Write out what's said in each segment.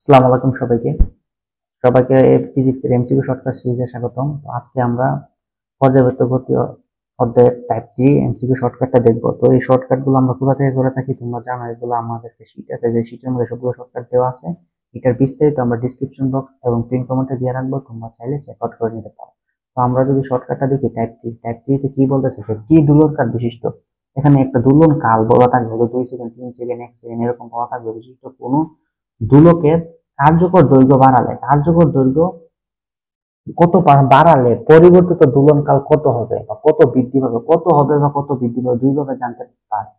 আসসালামু আলাইকুম সবাইকে। সবাইকে ফিজিক্সের এমসিকিউ শর্টকাট সিরিজে স্বাগতম। তো আজকে আমরা পর্যায়বৃত্ত গতি অধ্যায়ের টাইপ 3 এমসিকিউ শর্টকাটটা দেখব। তো এই শর্টকাটগুলো আমরা কোথা থেকে করে থাকি তোমরা জানো, এগুলো আমাদেরকে শীট আছে, যে শীটের মধ্যে সবগুলো শর্টকাট দেওয়া আছে। এটার বিস্তারিত আমরা ডিসক্রিপশন বক্স এবং পিন কমেন্টে দিয়ে রাখবো, তোমরা চাইলে চেক আউট করে নিতে পারো। তো আমরা যদি শর্টকাটটা দেখি টাইপ 3 তে কি বলতেছে যে কি দুলনকাল বিশিষ্ট, এখানে একটা দুলন কাল বলা থাকবে, 2 সেকেন্ড 3 সেকেন্ড 1 সেকেন্ড এরকম বলা থাকবে বিশিষ্ট কোনো দুলকের কার্যকর দৈর্ঘ্য বাড়ালে কার্যকর দৈর্ঘ্য কত বাড়ালে পরিবর্তিত দোলনকাল কত হবে বা কত বৃদ্ধি পাবে, কত হবে বা কত বৃদ্ধি পাবে দুইভাবে জানতে পারে।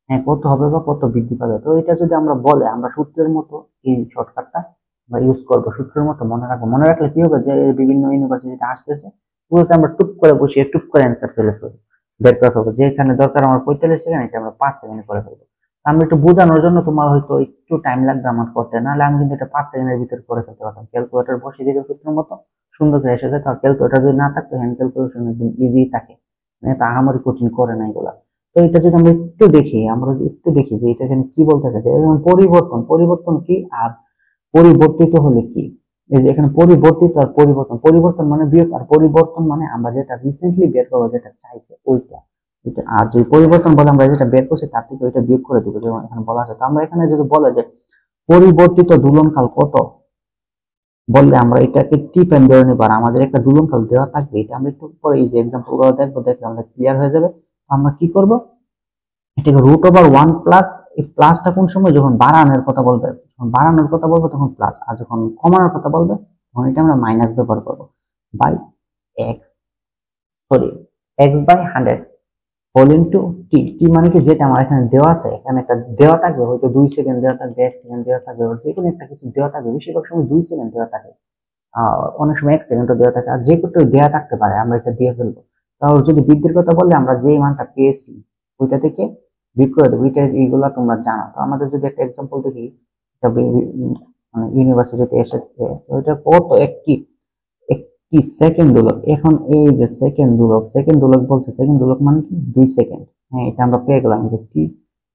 হ্যাঁ, কত হবে বা কত বৃদ্ধি পাবে। তো এটা যদি আমরা বলে, আমরা সূত্রের মতো এই শর্টকাটটা আমরা ইউজ করবো, সূত্রের মতো মনে রাখবো। মনে রাখলে কি হবে, যে বিভিন্ন ইউনিভার্সিটিতে আসতেছে ওগুলোতে আমরা টুপ করে বসিয়ে টুপ করে অ্যান্সার ফেলে ফেলবো, বের করে ফেলবো। যেখানে দরকার আমার 45 সেকেন্ড, এটা আমরা 5 সেকেন্ডে করে ফেলবো। আমি একটু বোঝানোর জন্য তোমার হয়তো একটু টাইম লাগবে আমার করতে, নাহলে আমি কিন্তু এটা 5 সেকেন্ডের ভিতরে করে ফেলতে পারতাম। ক্যালকুলেটর বসিয়ে দিতে সূত্রের মতো সুন্দর করে এসে যায়। তার ক্যালকুলেটর যদি না থাকতো, হ্যান্ড ক্যালকুলেশন একদম ইজি থাকে, মানে তা আহামরি কঠিন করে না এগুলা। তো এটা যদি আমরা একটু দেখি, আমরা যদি একটু দেখি যে এটা এখানে কি বলতে চাইছে, যেমন পরিবর্তন, পরিবর্তন কি আর পরিবর্তিত হলে কি। এই যে এখানে পরিবর্তিত আর পরিবর্তন, পরিবর্তন মানে বিয়োগ আর পরিবর্তন মানে আমরা যেটা রিসেন্টলি বের করবো, যেটা চাইছে ওইটা। এটা আর যদি পরিবর্তন বলে আমরা যেটা বের করছি তার থেকে ওইটা বিয়োগ করে দিব, যেমন এখানে বলা আছে। তো আমরা এখানে যদি বলে যে পরিবর্তিত দোলনকাল কত, বললে আমরা এটাকে টি টাইম ধরে নিব, আর আমাদের একটা দোলনকাল দেওয়া থাকবে। এটা আমরা একটু পরে এই যে এক্সাম্পল গুলো দেখবো, দেখলে আমরা ক্লিয়ার হয়ে যাবে। আমরা কি করব, এটাকে √1 প্লাস, এই প্লাসটা কোন সময়, যখন বাড়ানোর কথা বলবে, যখন বাড়ানোর কথা বলবো তখন প্লাস, আর যখন কমানোর কথা বলবে তখন এটা আমরা মাইনাস ব্যবহার করবো। By X, sorry, x/100 whole into T. T মানে কি, যেটা আমার এখানে দেওয়া আছে, এখানে একটা দেওয়া থাকবে, হয়তো 2 সেকেন্ড দেওয়া থাকবে, 1 সেকেন্ড দেওয়া থাকবে, যে কোনো একটা কিছু দেওয়া থাকবে। বেশিরভাগ সময় 2 সেকেন্ড দেওয়া থাকে, অনেক সময় 1 সেকেন্ডও দেওয়া থাকে, আর যে কোনো দেওয়া থাকতে পারে, আমরা এটা দিয়ে ফেলবো। তাহলে যদি বৃদ্ধির কথা বললে আমরা যে মানটা পেয়েছি ওইটা থেকে বিয়োগ করে দেবো। এইগুলা তোমরা জানো। তো আমাদের যদি একটা এক্সাম্পল দেখি, মানে ইউনিভার্সিটিতে এসেছে, ওইটা কত, একটি একটি সেকেন্ড দোলক। এখন এই যে সেকেন্ড দোলক, সেকেন্ড দোলক বলছে, সেকেন্ড দোলক মানে কি 2 সেকেন্ড। হ্যাঁ, এটা আমরা পেয়ে গেলাম যে টি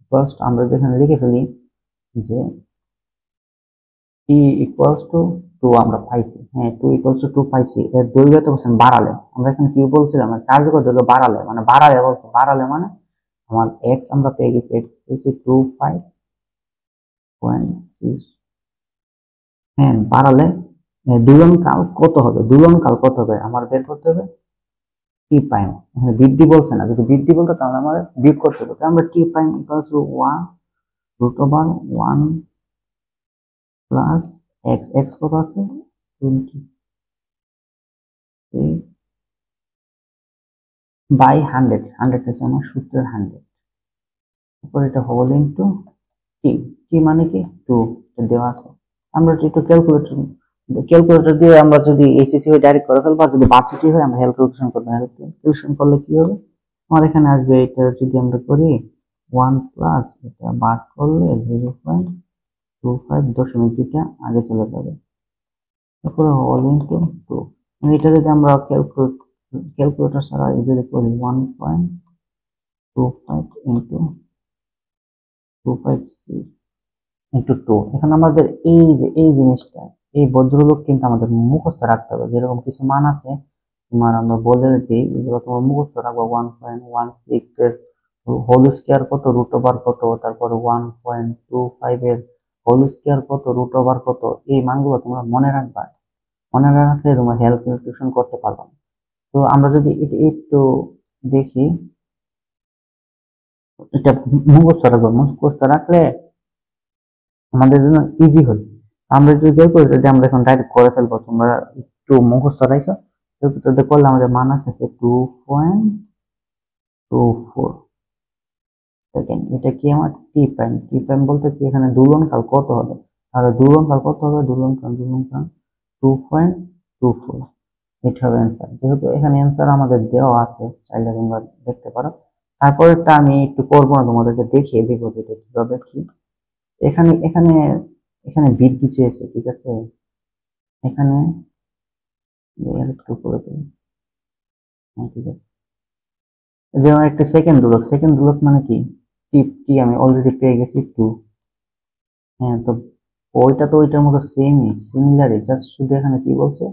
ইকুয়ালস, আমরা যেখানে লিখে ফেলি যে টি ইকুয়ালস টু 2 আমরা পাইছি। হ্যাঁ, 2 ইকুয়ালস টু 2 পাইছি। এর দৈর্ঘ্য তো বলছেন বাড়ালে, আমরা এখানে কি বলছিলাম, কার্যকর দৈর্ঘ্য বাড়ালে, মানে বাড়ালে বলছে, বাড়ালে মানে আমার এক্স আমরা পেয়ে গেছি, এক্স পেয়েছি 25.6। হ্যাঁ, বাড়ালে দোলনকাল কত হবে, দোলনকাল কত হবে আমার বের করতে হবে। টি প্রাইম, এখানে বৃদ্ধি বলছে না, যদি বৃদ্ধি বলতো তাহলে আমার বিয়োগ করতে হবে। আমরা T prime equals to 1 √1 plus X, X কত আছে 23/100, 100 হচ্ছে আমার সূত্রের 100, তারপর এটা হোল ইন্টু টি। টি মানে কি 2, দেওয়া আছে। আমরা একটু ক্যালকুলেটর, ক্যালকুলেটর দিয়ে আমরা যদি এসিসি হয়ে ডাইরেক্ট করে ফেলবো, আর যদি বার্সিটি হয় আমরা ক্যালকুলেশন করবো। ক্যালকুলেশন করলে কি হবে, আমার এখানে আসবে, এটা যদি আমরা করি 1 প্লাস, এটা বাদ করলে 0.25 আগে চলে যাবে, তারপরে হোল ইন্টু 2। এটা যদি আমরা ক্যালকুলেটর ছাড়া যদি করি 1.25 ইন্টু 256 ইন্টু 2, এখন আমাদের এই যে এই জিনিসটা, এই ভদ্রলোক কিন্তু আমাদের মুখস্থ রাখতে হবে। যেরকম কিছু মান আছে তোমার, আমরা বলে দিই, এগুলো তোমার মুখস্থ রাখবো। 1.16 এর হোল স্কোয়ার কত, √ওভার কত, তারপরে 1.25 এর হোল স্কোয়ার কত, √ওভার কত, এই মানগুলো তোমরা মনে রাখবা। মনে না রাখলে তোমরা ক্যালকুলেশন করতে পারবে না। তো আমরা যদি এটা একটু দেখি, এটা মুখস্থ রাখবো, মুখস্থ রাখলে আমাদের জন্য ইজি হয়। আমরা যদি ক্যালকুলেটর দিয়ে আমরা এখন ডাইরেক্ট করে ফেলবো, তোমরা একটু মুখস্থ রাখো। ক্যালকুলেটর করলে আমাদের মান আসছে 2.24 সেকেন্ড। এটা কি আমার টি প্রাইম, টি প্রাইম বলতে কি, এখানে দোলনকাল কত হবে, তাহলে দোলনকাল কত হবে, দোলনকাল 2.24, এটা হবে অ্যান্সার। যেহেতু এখানে অ্যান্সার আমাদের দেওয়া আছে, চাইলে তোমরা দেখতে পারো। তারপরেরটা আমি একটু করবো না, তোমাদেরকে দেখিয়ে দেবো যে এটা কিভাবে কি। এখানে এখানে এখানে বৃদ্ধি চেয়েছে, ঠিক আছে, এখানে একটু করে দিই। হ্যাঁ, ঠিক আছে। যেমন একটা সেকেন্ড দোলক, সেকেন্ড দোলক মানে কি, টি টি আমি অলরেডি পেয়ে গেছি 2। হ্যাঁ, তো ওইটা তো ওইটার মতো সেমই সিমিলারই, জাস্ট শুধু এখানে কি বলছে,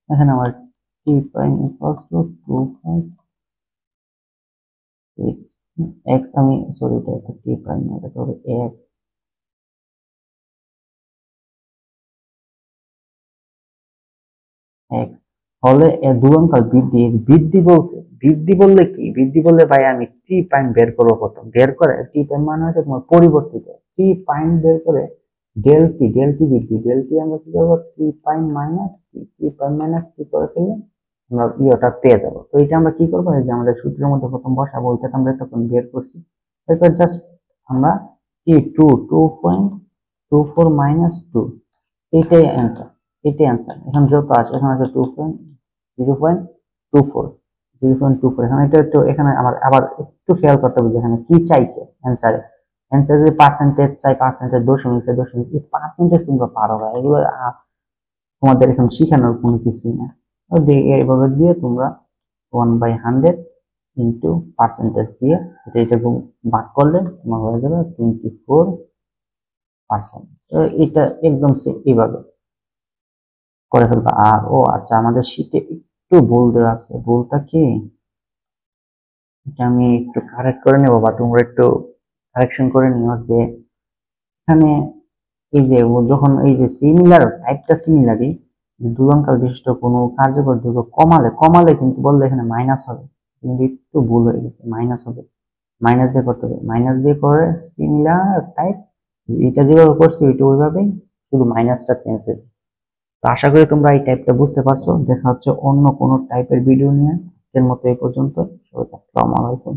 এখানে আমার T prime equals to 2.x X, আমি সরি এটা একটা টি প্রাইম না, এটা হবে এক্স এক্স হলে দুরঙ্কাল বৃদ্ধি, বৃদ্ধি বলছে, বৃদ্ধি বললে কি, বৃদ্ধি বললে ভাই আমি টি প্রাইম বের করবো প্রথম, বের করে টি প্রাইম মানে হচ্ছে তোমার পরিবর্তিত, টি প্রাইম বের করে ডেল টি বৃদ্ধি, ডেল টি আমরা কি করবো, টি প্রাইম মাইনাস টি প্রাইম মাইনাস টি করে ফেললে আমরা ইয়েটা পেয়ে যাবো। তো এটা আমরা কি করবো, এই যে আমাদের সূত্রের মধ্যে প্রথম বসাবো, ওইটা তো আমরা তখন বের করছি, এরপর জাস্ট আমরা কি 2.24 মাইনাস 2, এটাই অ্যান্সার, এটাই অ্যান্সার। এখন যত আসে এখানে আছে 2.0.24, 0.24, এখানে এটা একটু, এখানে আমার আবার একটু খেয়াল করতে হবে যে এখানে কি চাইছে অ্যান্সারে, অ্যান্সার যদি পার্সেন্টেজ চাই, পার্সেন্টেজ দশমিক চাই দশমিক, এই পার্সেন্টেজ তোমরা পারো না, এগুলো তোমাদের এখন শিখানোর কোনো কিছুই না। এইভাবে দিয়ে তোমরা 1/100 ইন্টু পার্সেন্টেজ দিয়ে এটা ভাগ করলে তোমার হয়ে যাবে 24%। এটা একদম এইভাবে করে ফেলবা। আর ও আচ্ছা, আমাদের শীটে একটু ভুল দেওয়া আছে, ভুলটা কি, এটা আমি একটু কারেক্ট করে নেবো বা তোমরা একটু কারেকশন করে নিও, যে এখানে এই যে যখন এই যে সিমিলার টাইপটা সিমিলারই, দুরঙ্কাল বিশিষ্ট কোনো কার্যকর ধ্রুবক কমালে, কমালে কিন্তু বললে এখানে মাইনাস হবে, কিন্তু একটু ভুল হয়ে গেছে, মাইনাস হবে, মাইনাস দিয়ে করতে হবে, মাইনাস দিয়ে করে সিমিলার টাইপ, এটা যেভাবে করছি ওইটা ওইভাবেই, শুধু মাইনাসটা চেঞ্জ হয়েছে। তো আশা করি তোমরা এই টাইপটা বুঝতে পারছো। দেখা হচ্ছে অন্য কোনো টাইপের ভিডিও নিয়ে, আজকের মতো এই পর্যন্ত। সবাইকে আসসালামু আলাইকুম।